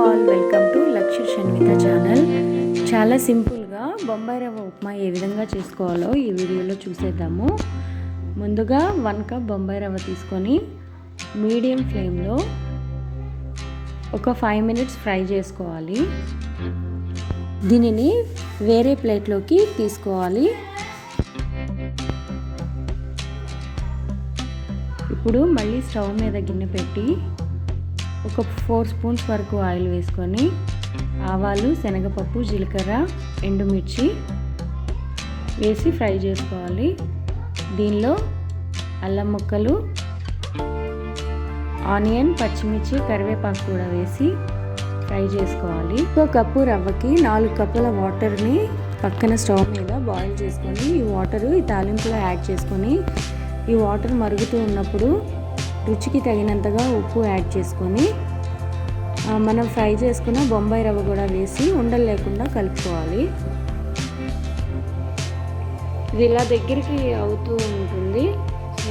All, welcome to లక్ష్య షణ్విత channel. చాలా సింపుల్గా బొంబాయి రవ్వ ఉప్మా ఏ విధంగా చేసుకోవాలో ఈ వీడియోలో చూసేద్దాము. ముందుగా 1 కప్ బొంబాయి రవ్వ తీసుకొని మీడియం ఫ్లేమ్లో ఒక 5 మినిట్స్ ఫ్రై చేసుకోవాలి. దీనిని వేరే ప్లేట్లోకి తీసుకోవాలి. ఇప్పుడు మళ్ళీ స్టవ్ మీద గిన్నె పెట్టి ఒక 4 స్పూన్స్ వరకు ఆయిల్ వేసుకొని ఆవాలు, శనగపప్పు, జీలకర్ర, ఎండుమిర్చి వేసి ఫ్రై చేసుకోవాలి. దీనిలో అల్లం ముక్కలు, ఆనియన్, పచ్చిమిర్చి, కరివేపాకు కూడా వేసి ఫ్రై చేసుకోవాలి. 1 కప్పు రవ్వకి 4 కప్పుల వాటర్ని పక్కన స్టవ్ మీద బాయిల్ చేసుకొని ఈ వాటర్ ఈ తాలింపులో యాడ్ చేసుకొని ఈ వాటర్ మరుగుతూ ఉన్నప్పుడు రుచికి తగినంతగా ఉప్పు యాడ్ చేసుకొని మనం ఫ్రై చేసుకున్న బొంబాయి రవ్వ కూడా వేసి ఉండలు లేకుండా కలుపుకోవాలి. ఇది ఇలా దగ్గరికి అవుతూ ఉంటుంది.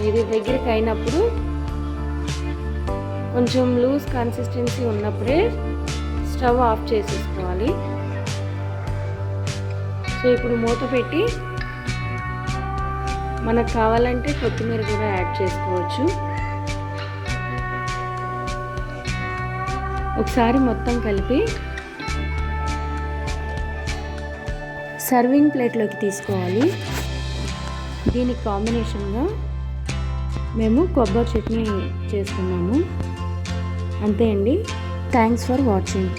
ఇది దగ్గరికి అయినప్పుడు కొంచెం లూజ్ కన్సిస్టెన్సీ ఉన్నప్పుడే స్టవ్ ఆఫ్ చేసేసుకోవాలి. సో ఇప్పుడు మూత పెట్టి మనకు కావాలంటే కొత్తిమీర కూడా యాడ్ చేసుకోవచ్చు. ఒకసారి మొత్తం కలిపి సర్వింగ్ ప్లేట్లోకి తీసుకోవాలి. దీనికి కాంబినేషన్గా మేము కొబ్బరి చట్నీ చేసుకున్నాము. అంతే అండి. Thanks for watching.